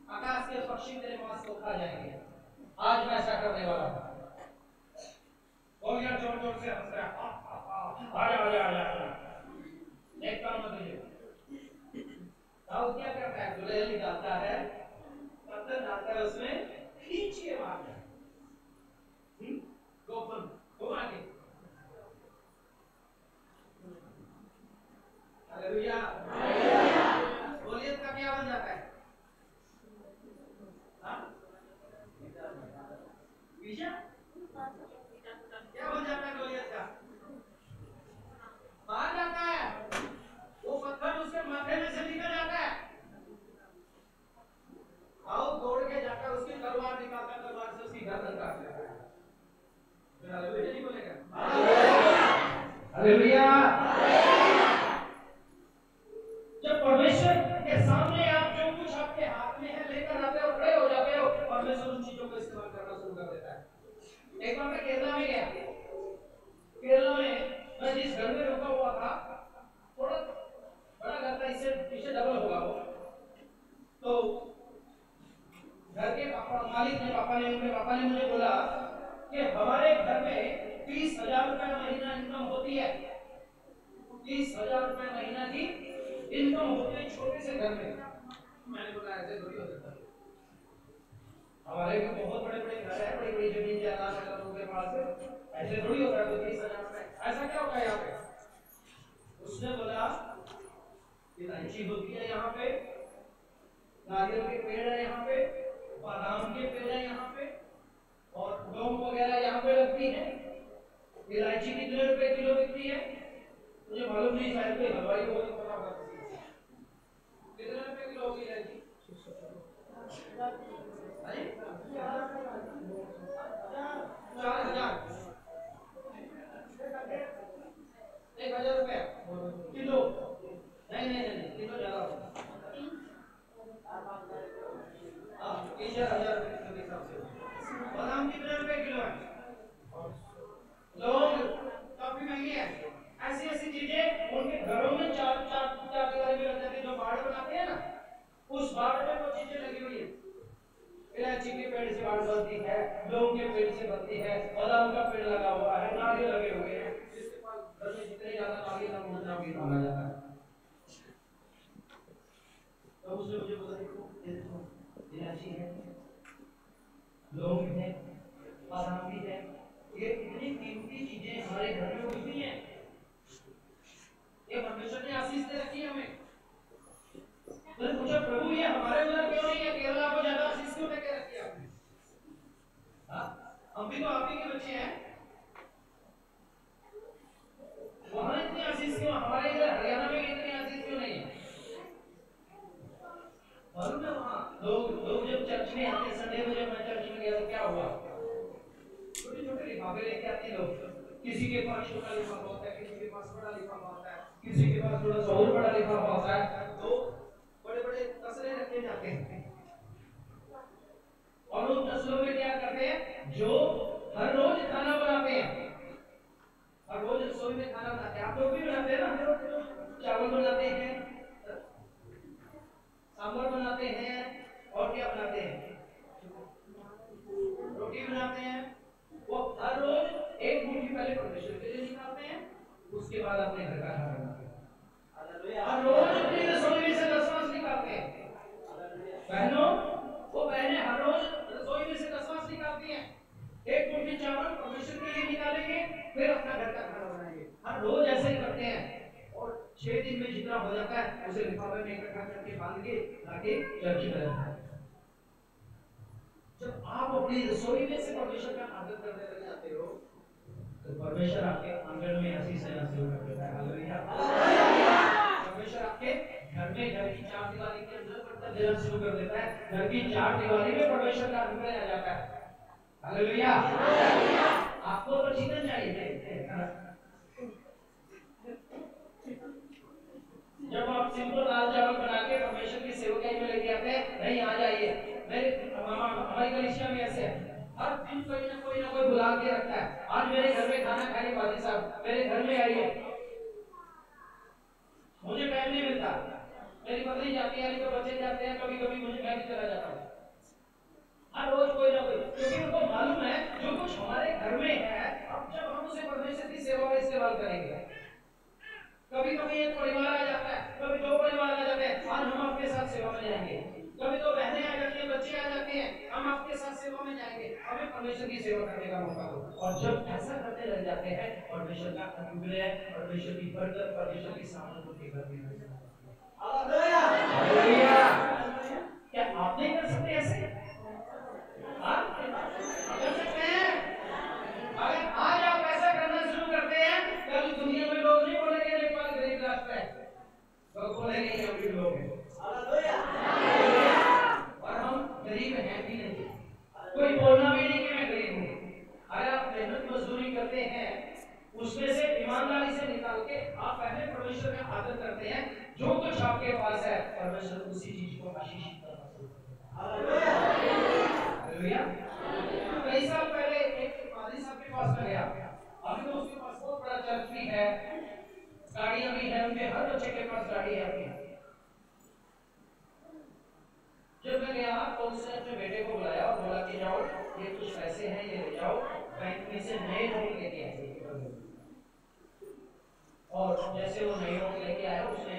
आकाश के पक्षी तेरे मांस को खा जाएंगे। आज मैं ऐसा करने वाला हूं। और यार जोर जोर से हंस रहा है, आजा आजा आजा, देखता हूं मैं तुझे। दाऊद क्या करता है? चुड़ैल निकालता है, पत्थर डालता है उसमें, खींच के मारता है, गोपन घुमा के। हालेलुया। गोलियत का क्या बन जाता है? विजय क्या बन जाता है? गोलियत का मार जाता है, वो पत्थर उसके माथे में से निकल जाता है। आओ दौड़ के जाकर उसकी तलवार निकालता, तलवार से उसकी गर्दन काट लेता है। हालेलुया नहीं बोलेगा? हालेलुया। जब परमेश्वर के सामने आप जो कुछ आपके हाथ में है लेकर आते हो, खड़े हो जाते हो, परमेश्वर उन चीजों को इस्तेमाल करना शुरू कर देता है। एक बार मैं केरला में गया, केरला में मैं जिस घर में रुका हुआ था, थोड़ा बड़ा घर था, इससे पीछे डबल होगा वो, तो घर के मालिक ने, उनके पापा ने मुझे बोला कि हमारे घर में 30,000 रुपए महीना इनकम होती है, 30,000 रुपए महीना की इनकम होती है छोटे से घर में। मैंने बोला ऐसे थोड़ी हो सकता है, हमारे भी बहुत बड़े बड़े घर है, बड़ी बड़ी जमीन जायदाद है लोगों के पास, ऐसे थोड़ी होता है। 30,000 रुपए ऐसा क्या होता है यहाँ पे? उसने बोला इलायची होती है यहाँ पे, नारियल के पेड़ है यहाँ पे, बादाम के पेड़ है यहाँ पे, और लौंग वगैरह यहाँ पे लगती है। इलायची कितने रुपए किलो बिकती है मुझे मालूम नहीं, शायद कोई हलवाई हो तो पता होगा। कितने रुपए किलो होगी इलायची? 4,000, 1,000 रुपए किलो? नहीं नहीं नहीं, किलो ज्यादा होगा। 3,000 रुपए किलो के हिसाब से। बादाम कितने रुपए किलो है? लौंग काफी महंगी है। ऐसी ऐसी चीजें उनके घरों में चार दीवारी में लग जाती है। जो बाड़ बनाते हैं ना, उस बाड़ में वो चीजें लगी हुई है। इलायची के पेड़ से बाड़ बनती है, लौंग के पेड़ से बनती है, बादाम का पेड़ लगा हुआ है, नारियल लगे हुए हैं। जिसके पास घर में जितने ज्यादा नारियल है उतना भी मांगा जाता है। तो उसने मुझे बोला देखो इलायची है, लौंग है, बादाम भी है, ये इतनी कीमती चीजें हमारे घर में होती हैं, ये परमेश्वर ने आशीष दे रखी है हमें। मैंने पूछा प्रभु ये हमारे उधर क्यों नहीं है? केरला को ज्यादा आशीष क्यों देके रखी है आपने? हम भी तो आप ही के बच्चे हैं, वहां इतनी आशीष क्यों, हमारे इधर हरियाणा में इतनी आशीष क्यों नहीं है? मालूम है वहां लोग जब चर्च में आते, संडे को जब मैं चर्च में गया तो क्या हुआ, छोटे छोटे लिफाफे लेके आते लोग, किसी के पास छोटा लिफाफा होता है, किसी के पास बड़ा लिफाफा होता है, किसी के पास थोड़ा सा और बड़ा लिफाफा होता है, तो बड़े बड़े तसले रखे जाते हैं। और उन तसलों में क्या करते हैं? जो हर रोज खाना बनाते हैं, हर रोज रसोई में खाना बनाते हैं। आप लोग भी बनाते हैं ना, चावल बनाते हैं, सांभर बनाते हैं, और क्या बनाते हैं? रोटी बनाते हैं। वो हर रोज एक मुट्ठी पहले परमेश्वर के लिए निकालते हैं, उसके बाद अपने घर का खाना बनाते हैं। हर रोज अपनी रसोई में से 10 मांस निकालते हैं। बहनों, वो बहनें हर रोज रसोई में से 10 मांस निकालती हैं। एक मुट्ठी चावल परमेश्वर के लिए निकालेंगे, फिर अपना घर का खाना बनाएंगे। हर रोज ऐसे ही करते हैं, और 6 दिन में जितना हो जाता है उसे लिफाफे में इकट्ठा करके बांध के लाके चर्च में रखते हैं। जब आप अपनी रसोई में से परमेश्वर का आदर करने लग जाते हो, तो परमेश्वर आपके आंगन में आशीष देना शुरू कर देता है। हालेलुया। परमेश्वर आपके घर में घर की चार दीवारी के अंदर पत्थर देना शुरू कर देता है, घर की चार दीवारी में परमेश्वर का अनुग्रह आ जाता है। हालेलुया। आपको तो जीवन चाहिए। जब आप सिंपल दाल चावल बना के परमेश्वर की सेवकाई में लेके आते हैं, नहीं आ जाइए, मेरे हमारी कलीसिया में ऐसे है, हर दिन कोई ना कोई बुला के रखता है, आज मेरे घर में खाना खाइए पाजी साहब, मेरे घर में आइए। मुझे टाइम नहीं मिलता, मेरी पत्नी जाती है, तो बच्चे जाते हैं, कभी कभी मुझे मैं भी चला जाता हूँ, हर रोज कोई ना कोई, क्योंकि उनको मालूम है जो कुछ हमारे घर में है, अब जब हम उसे परमेश्वर की सेवा में इस्तेमाल करेंगे। कभी कभी एक परिवार आ जाता है, कभी दो परिवार आ जाते हैं, आज हम आपके साथ सेवा में जाएंगे, कभी दो बहनें आ जाती हैं, बच्चे आ जाते हैं, हम आपके साथ सेवा में जाएंगे, हमें परमेश्वर की सेवा करने का मौका दो। और जब ऐसा करने लग जाते हैं, परमेश्वर का अनुग्रह, परमेश्वर की बरकत, परमेश्वर की सहानुभूति बढ़ती है। हालेलुया। क्या आप नहीं कर सकते ऐसे? कर सकते हैं। अगर आज आप ऐसा करना शुरू करते हैं, कल दुनिया में लोग नहीं बोलेंगे नेपाल गरीब राष्ट्र है, लोग बोलेंगे ये अमीर लोग हैं। और हम गरीब हैं भी नहीं, कोई बोलना भी नहीं कि मैं गरीब हूँ। अगर आप मेहनत मजदूरी करते हैं, उसमें से ईमानदारी से निकाल के आप पहले परमेश्वर का आदर करते हैं, जो कुछ आपके पास है परमेश्वर उसी चीज को आशीषित करना शुरू करता है। हालेलुया। कई साल पहले एक पादरी साहब के पास में गया, अभी तो उसके पास बहुत बड़ा चर्च भी है, गाड़ियां भी है, उनके हर बच्चे के पास गाड़ी है अपनी। जब मैं गया तो उसने अपने बेटे को बुलाया और बोला कि जाओ, ये कुछ पैसे हैं, ये ले जाओ, बैंक में से नए नोट लेके आइए। और जैसे वो नए नोट लेके आया, उसने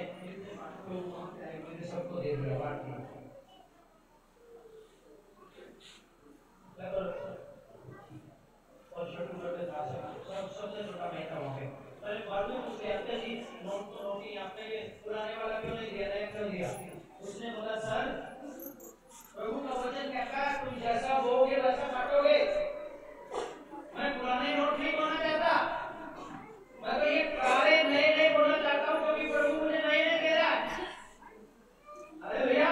सबको दे दिया, बांट दिया। और छोटे छोटे सबसे छोटा मैं था वहाँ पे। मैंने बाद में पूछ लिया, अंकल जी नोट तो नोट ही आपने ये पुराने वाला क्यों नहीं दिया, नया क्यों दिया? उसने बोला, सर प्रभु का वचन कहता है तुम जैसा बोओगे वैसा काटोगे। मैं पुराने नोट नहीं बोलना चाहता, मैं तो ये पुराने नए नए बोलना चाहता हूँ, क्योंकि प्रभु मुझे नए नए दे रहा है। अरे भैया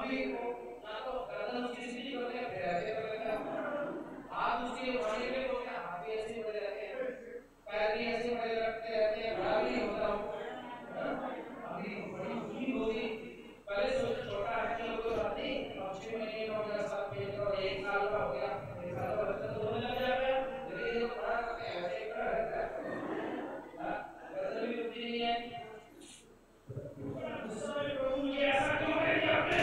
अभी ना तो गर्दन उसकी सीधी करते हैं, फिर ऐसे कर लेते हैं, हाथ उसके बढ़े हुए होते हैं, हाथ भी ऐसे बढ़े रहते हैं, पैर भी ऐसे बढ़े रखते रहते हैं, बड़ा भी नहीं होता हूँ। अभी बड़ी खुशी होगी, पहले सोचो छोटा बच्चा लोग तो बात नहीं, अब 6 महीने का हो गया, 7 महीने का, 1 साल का हो गया, 1 साल का बच्चा तो रोने लग जाएगा, धीरे धीरे बड़ा करते हैं, ऐसे ही खड़ा रहता है, गर्दन भी उठती नहीं है। उस समय प्रभु मुझे ऐसा क्यों कर दिया आपने?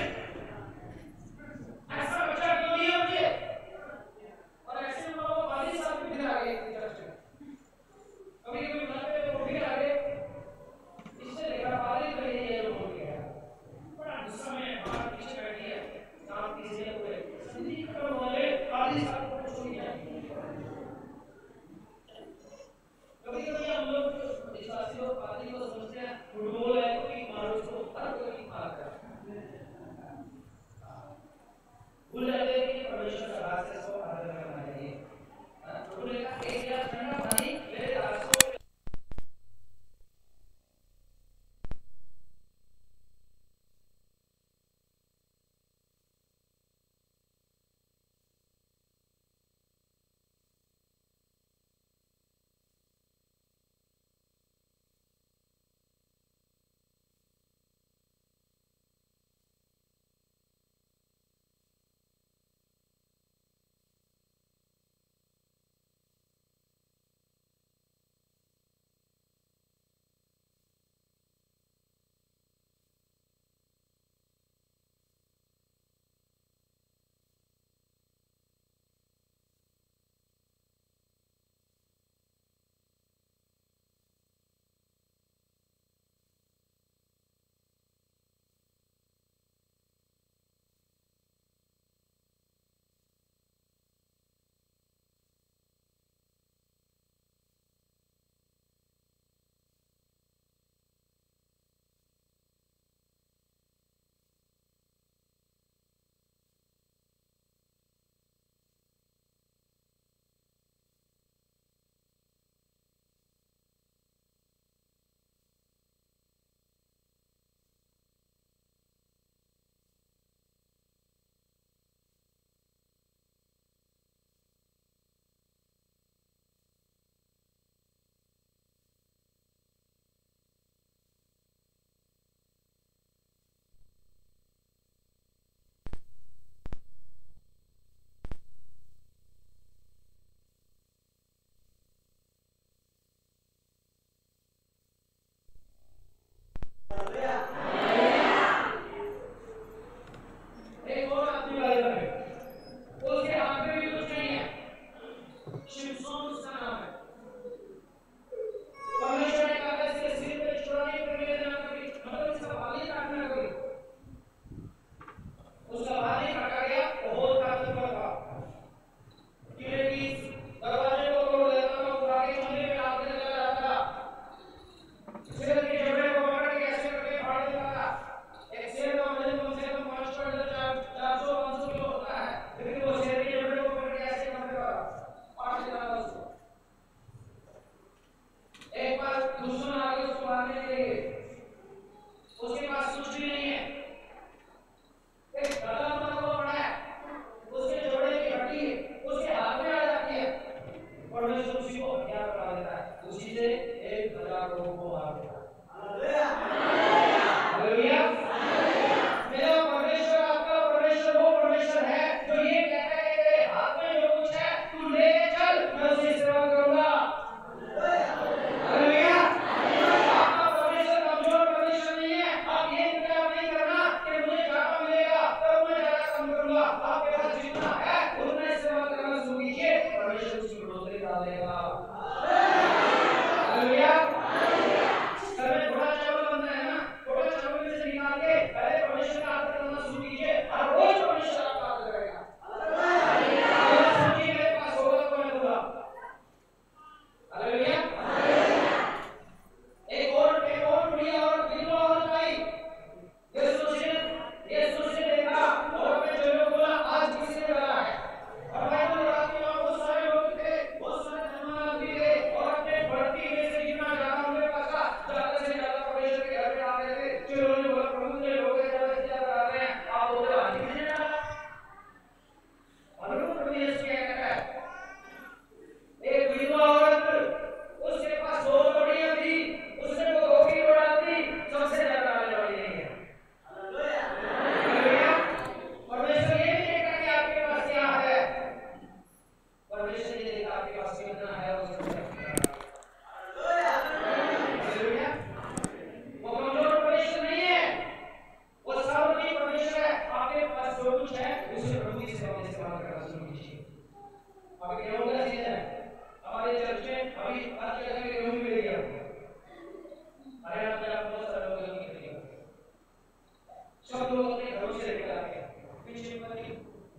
सब लोग अपने घरों से लेकर आते हैं। पीछे पति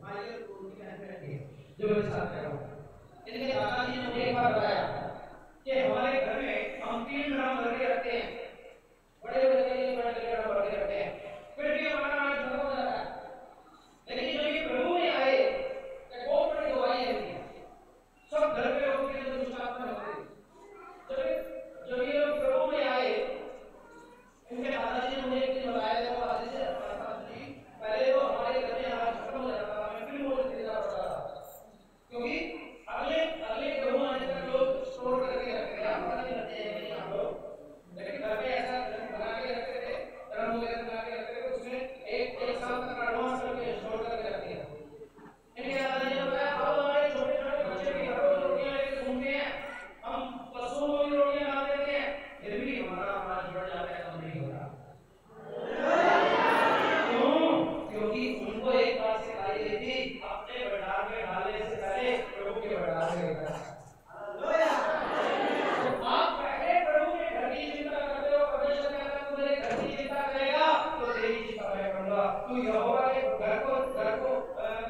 माली और उनकी बहन रहती है जो मेरे साथ रहा हूँ। इनके दादाजी ने मुझे एक बार बताया कि हमारे घर में हम 3 ड्रम भर के रखते हैं, बड़े बड़े 3 ड्रम भर के रखते हैं, फिर भी हमारा अनाज खत्म हो जाता है। लेकिन जब ये प्रभु में आए तो बहुत बड़ी दवाई है इनकी, सब घर पे लोगों के अंदर दुष्ट आत्मा होती है। जब ये लोग प्रभु में आए, इनके दादाजी ने मुझे एक दिन बताया था, वो दादाजी से पहले तो हमारे घर में अनाज खत्म हो जाता था, मैं फिर वो खरीदना पड़ता था, क्योंकि अगले अगले प्रभु आने तक लोग स्टोर करके रखते थे। आप पता नहीं रखते हैं नहीं आप लोग, लेकिन घर में ऐसा बना के रखते थे, ड्रम वगैरह बना के रखते थे, उसमें एक साल तक एडवांस करके स्टोर करके रखते हैं। इनके दादाजी ने बताया अब हमारे छोटे छोटे बच्चे भी हर रोज रोटियां लेके घूमते हैं, हम पशुओं को भी रोटियां डाल देते हैं, फिर भी हमारा अनाज बढ़ जाता है, कम नहीं होता। क्योंकि उनको एक बात सिखाई गई थी, अपने भंडार में डालने से पहले प्रभु के भंडार में डालना। तो आप पहले प्रभु के घर की चिंता करते हो, परमेश्वर कहता है तू मेरे घर की चिंता करेगा तो तेरी चिंता मैं करूंगा, तू यहोवा के घर को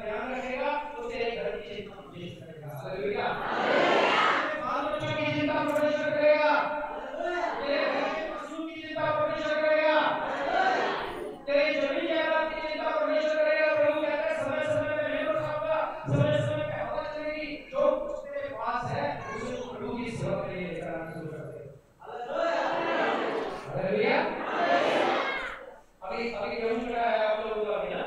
ध्यान रखेगा तो तेरे घर की चिंता मुझे करेगा। हालेलुया। बाल बच्चों की चिंता परमेश्वर करेगा, तेरे घर के पशु की चिंता परमेश्वर करेगा, तेरी जमीन जायदाद की चिंता परमेश्वर करेगा। प्रभु कहता है समय समय पे मैं बरसाऊंगा, समय समय पे हवा चलेगी, जो कुछ तेरे पास है उसे तू प्रभु की सेवा के लिए लेकर आना शुरू कर दे। हालेलुया। अभी अभी गेहूं चढ़ा है आप लोगों का भी ना,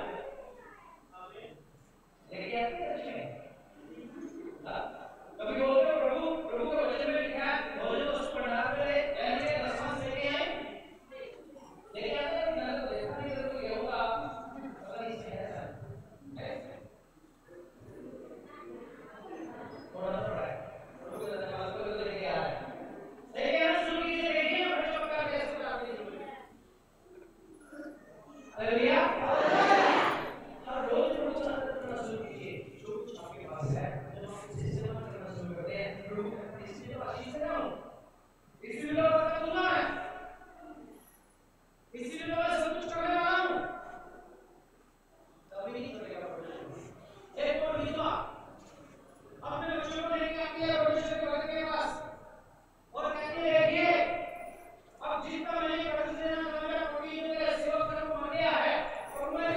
लेके आते हैं इसमें कभी बोलते हो प्रभु प्रभु के वचन में लिखा है भोजन वस्तु भंडार में ऐसे दशमांश लेके आए, लेके आते हैं मैंने तो देखा नहीं तो गेहूं का पता नहीं इसमें ऐसा है थोड़ा सा पड़ा है, प्रभु के दशमांश को लेके आ रहा है, लेके आना शुरू कीजिए, देखिए बच्चों का कैसे डालते हैं। हालेलुया। हर रोज प्रभु का आदर करना शुरू कीजिए, जो कुछ आपके पास है जब आप उसे सेवा करना शुरू करते हैं, प्रभु कहते हैं इसमें तो आशीष है ना, इसमें तो बरकत दूंगा मैं, इसलिए तो मैं सब कुछ करने वाला हूं। कभी नहीं छोड़ेगा परमेश्वर। एक और विधवा अपने बच्चों को लेकर आती है परमेश्वर के भक्त के पास और कहती है देखिए अब जितना मैंने कर्ज देना था मेरा पति ने मेरे सेवक को मर गया है और मैं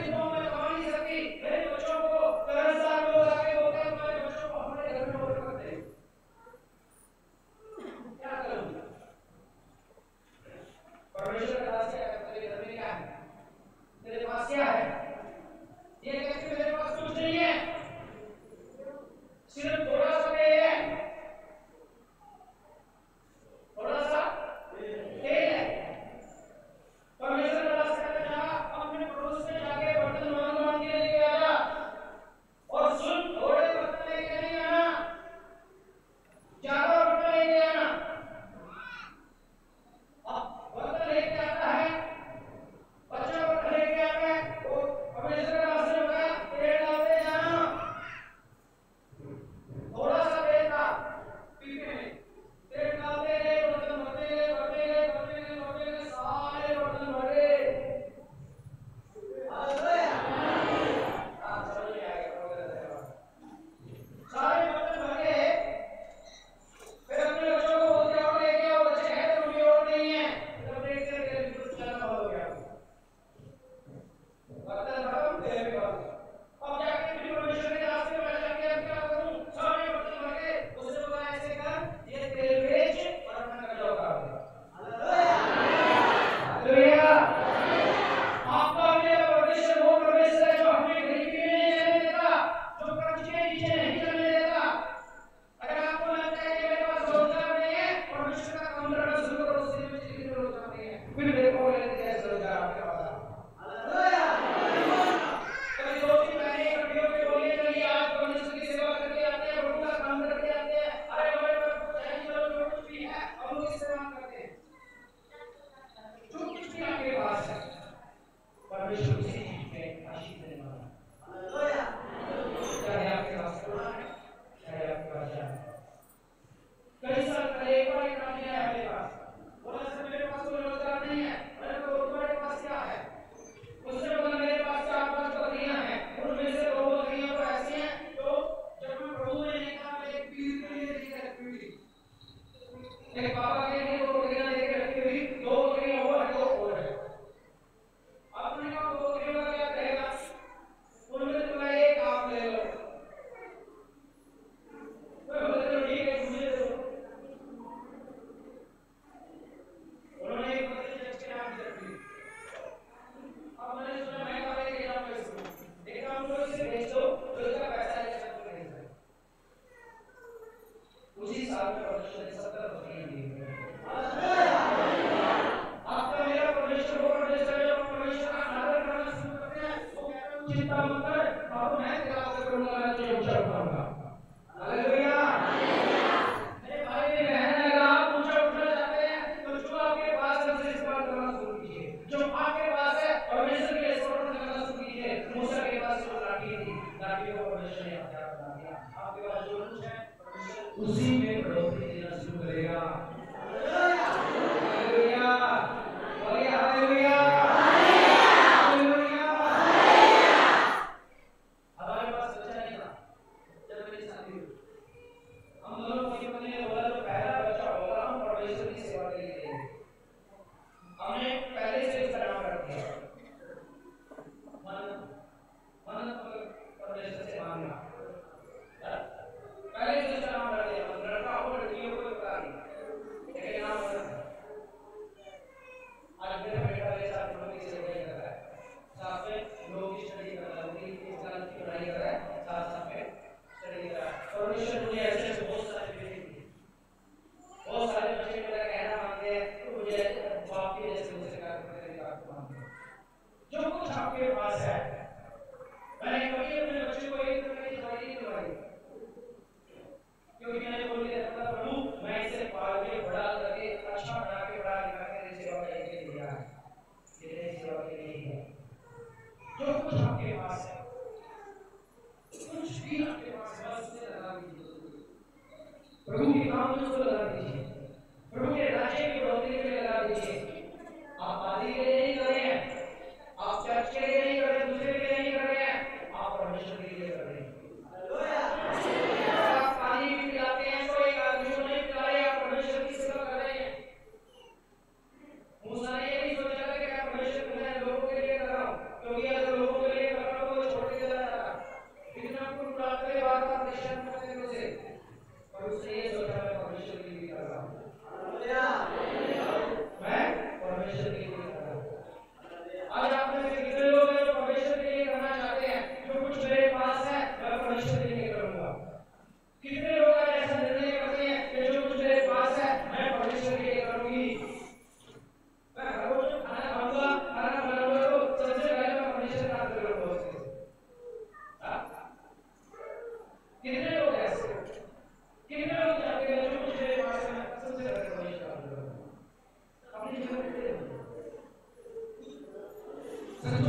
चिंता मत कर, बाबू मैं तेरा आदर करूंगा, मैं तुझे ऊंचा उठाऊंगा। हालेलुया। मेरे भाई मेरी बहन, अगर आप ऊंचा उठना चाहते हैं तो जो आपके पास है उसे इस्तेमाल करना शुरू कीजिए। जो आपके पास है परमेश्वर के लिए समर्पण करना शुरू कीजिए। मूसा के पास जो लाठी थी, लाठी को परमेश्वर ने हथियार बना दिया। आपके पास जो कुछ है परमेश्वर उसी में बढ़ोतरी देना शुरू करेगा। हालेलुया। बोलिए हालेलुया। हालेलुया। हमारे पास बच्चा नहीं था जब मेरी शादी हुई। हम दोनों पति पत्नी ने बोला जो पहला बच्चा होगा हम परमेश्वर की सेवा के लिए देंगे। हमने पहले से इसका नाम रख दिया मन परमेश्वर से मांगना। पहले से इसका नाम रख दिया, लड़का हो लड़की हो कोई पता नहीं, लेकिन नाम आज मेरा बेटा मेरे साथ लोगों की सेवा कर रहा है, साथ में लोगों की स्टडी कर रहा है, उनकी इस्लाम की पढ़ाई कर रहा है, साथ में स्टडी कर रहा है। परमेश्वर मुझे ऐसे बहुत सारे बेटे दिए, बहुत सारे बच्चे मेरा कहना मानते हैं तो मुझे बाप के जैसे मुझसे कार्य करने का मानते हैं। जो कुछ आपके पास है, मैंने कभी अपने बच्चे को एक रुपए की दवाई नहीं दिलवाई, क्योंकि मैंने बोल दिया था प्रभु मैं इसे पाल के बड़ा करके अच्छा बना के बड़ा लिखा के तेरी सेवा के लिए दिया है, तेरी सेवा के लिए है। जो कुछ आपके पास है, कुछ भी आपके पास है, बस उसे लगा दीजिए, प्रभु के काम में उसको लगा दीजिए, प्रभु के राज्य की बढ़ोतरी के लिए लगा दीजिए। आप आदि के लिए नहीं कर रहे हैं, आप चर्च के लिए नहीं कर रहे, दूसरे के लिए नहीं कर रहे हैं, आप परमेश्वर के लिए कर रहे हैं। आप पानी भी पिलाते हैं तो एक आदमी को नहीं पिला रहे, आप परमेश्वर की सेवा कर रहे हैं। मूसा ने ये नहीं सोचा था कि मैं परमेश्वर मैं लोगों के लिए कर रहा हूँ, क्योंकि अगर लोगों के लिए कर रहा हूँ तो छोड़ के चला जाता, लेकिन आपको बुलाते के बाद आप निशान करते हैं उसे, और उसने ये सोचा मैं परमेश्वर के लिए कर रहा हूँ। मैं परमेश्वर के लिए कर रहा हूँ। आज आप में से कितने लोग हैं जो परमेश्वर के लिए करना चाहते हैं? जो कुछ मेरे पास है मैं परमेश्वर के लिए करूंगा। कितने लोग ऐसा निर्णय करते हैं कि जो कुछ मेरे पास है मैं परमेश्वर के लिए करूंगी? मैं रोज खाना खाऊंगा, खाना बनाऊंगा तो सबसे पहले मैं परमेश्वर का आदर करूंगा उसके। कितने लोग ऐसे, कितने लोग चाहते हैं जो कुछ मेरे पास है मैं सबसे पहले परमेश्वर का आदर करूंगा? अपनी जीवन में सच